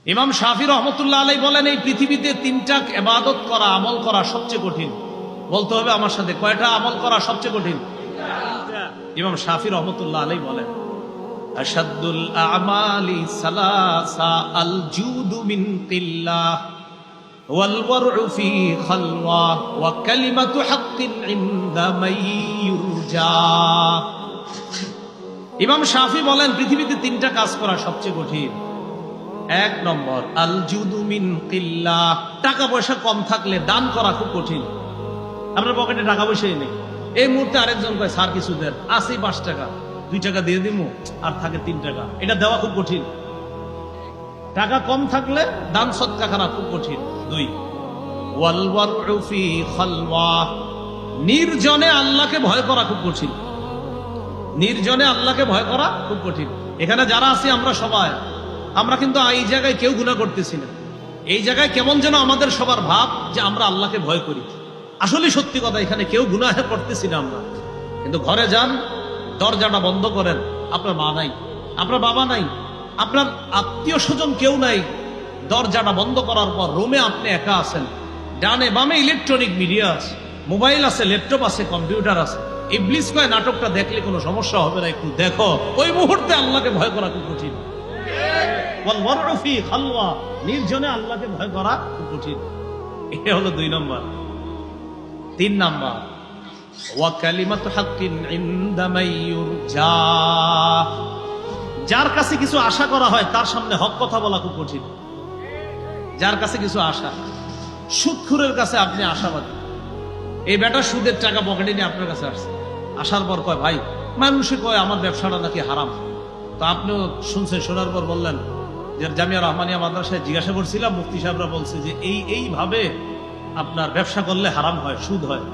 ইমাম শাফি রহমতুল্লাহ আলাইহি বলেন, এই পৃথিবীতে তিনটা ইবাদত করা, আমল করা সবচেয়ে কঠিন। বলতে হবে আমার সাথে, কয়টা আমল করা সবচেয়ে কঠিন? ইমাম শাফি রহমতুল্লাহ আলাইহি বলেন, আশাদ্দুল আমালি সালাসা আল জুদু মিন কিল্লাহ ওয়াল ওয়ারউ ফি খালওয়া ওয়া কালিমাতু হাক্কিন ইনদা মান ইউরজা। ইমাম শাফি বলেন, পৃথিবীতে তিনটা কাজ করা সবচেয়ে কঠিন। এক নম্বর, আল জুদু মিন কিল্লাহ, টাকা পয়সা কম থাকলে দান করা খুব কঠিন। আপনার পকেটে টাকা পয়সাই নেই, এই মুহূর্তে আরেকজন কয় স্যার কিছু দেন, আসি 5 টাকা, 2 টাকা দিয়ে দিমু, আর থাকে 3 টাকা, এটা দেওয়া খুব কঠিন। টাকা কম থাকলে দান সদকা করা খুব কঠিন। 2, ওয়াল ওয়ারউ ফি খালওয়া, নির্জনে আল্লাহকে ভয় করা খুব কঠিন। নির্জনে আল্লাহকে ভয় করা খুব কঠিন। এখানে যারা আছি আমরা সবাই, আমরা কিন্তু এই জায়গায় কেউ গুনাহ করতেছি না। এই জায়গায় কেমন যেন আমাদের সবার ভাব যে আমরা আল্লাহকে ভয় করি। আসলে সত্যি কথা, এখানে কেউ গুনাহ করতেছি না আমরা। কিন্তু ঘরে যান, দরজাটা বন্ধ করেন, আপনার মা নাই, আপনার বাবা নাই, আপনার আত্মীয় স্বজন কেউ নাই। দরজাটা বন্ধ করার পর রুমে আপনি একা আছেন, ডানে বামে ইলেকট্রনিক মিডিয়া আছে, মোবাইল আছে, ল্যাপটপ আছে, কম্পিউটার আছে। ইবলিস কয় নাটকটা দেখলে কোনো সমস্যা হবে না, একটু দেখো। ওই মুহূর্তে আল্লাহকে ভয় করা খুব কঠিন। নির্জনে আল্লাহকে ভয় করা খুব কঠিন। এটা হলো 2 নম্বর। 3 নম্বর, ওয়া কালিমাতু হাক্কিন ইনদা মান ইউরজা, যার কাছে কিছু আশা করা হয় তার সামনে হক কথা বলা খুব কঠিন। যার কাছে কিছু আশা, সুদখোরের কাছে আপনি আশাবাদী, এই বেটা সুদের টাকা পকেটে নিয়ে আপনার কাছে আসছে, আসার পর কয় ভাই, মানুষে কয় আমার ব্যবসাটা নাকি হারাম। তো আপনিও শুনছেন, শোনার পর বললেন যে জামিয়া রহমানিয়া মাদ্রাসায় জিজ্ঞাসা করছিলাম, মুফতি সাহেবরা বলছে যে এইভাবে আপনার ব্যবসা করলে হারাম হয়, সুদ হয়।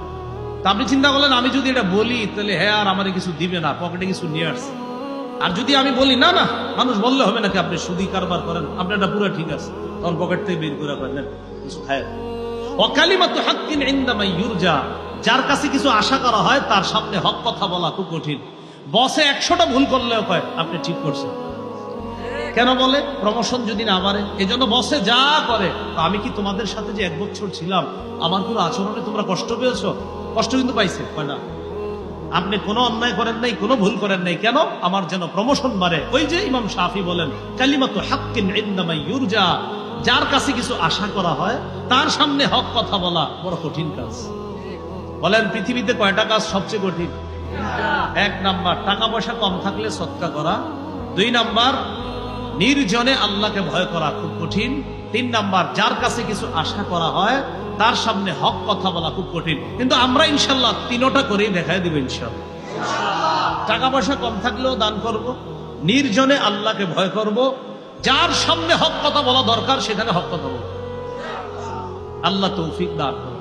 তা আপনি চিন্তা করলেন, আমি যদি এটা বলি তাহলে হ্যাঁ আর আমারে কিছু দিবে না, পকেটে কিছু নিয়ে আসছে। আর যদি আমি বলি না না, মানুষ বললে হবে নাকি আপনি সুদি কারবার করেন, আপনার এটা পুরো ঠিক আছে, তখন পকেট থেকে বের করে করেন কিছু খায়। ওয়া কালিমাতু হাক্কিন ইনদা মান ইউরজা, যার কাছে কিছু আশা করা হয় তার সামনে হক কথা বলা খুব কঠিন। বসে 100টা ভুল করলেও কয় আপনি ঠিক করছেন। কেন বলে? প্রমোশন যদি না বাড়ে। এজন্য বসে যা করে, আমি কি তোমাদের সাথে যে 1 বছর ছিলাম, আমার কোনো আচরণে তোমরা কষ্ট পেয়েছো? কষ্ট কিন্তু পাইছে, কয় না। আপনি কোনো অন্যায় করেন নাই, কোনো ভুল করেন নাই, কেন? আমার যেন প্রমোশন বাড়ে। ওই যে ইমাম শাফি বলেন, কালিমাতু হাক্কিন ইনদা মান ইউরজা, যার কাছে কিছু আশা করা হয় তার সামনে হক কথা বলা বড় কঠিন কাজ। বলেন পৃথিবীতে কয়টা কাজ সবচেয়ে কঠিন? 1 নাম্বার, টাকা পয়সা কম থাকলে সদকা করা। 2 নাম্বার, নির্জনে আল্লাহকে ভয় করা খুব কঠিন। 3 নাম্বার, যার কাছে কিছু আশা করা হয় তার সামনে হক কথা বলা খুব কঠিন। কিন্তু আমরা ইনশাল্লাহ 3টা করেই দেখাই দিব ইনশাল্লাহ। টাকা পয়সা কম থাকলেও দান করব, নির্জনে আল্লাহকে ভয় করব, যার সামনে হক কথা বলা দরকার সেখানে হক কথা বলব। আল্লাহ তৌফিক দান করুন।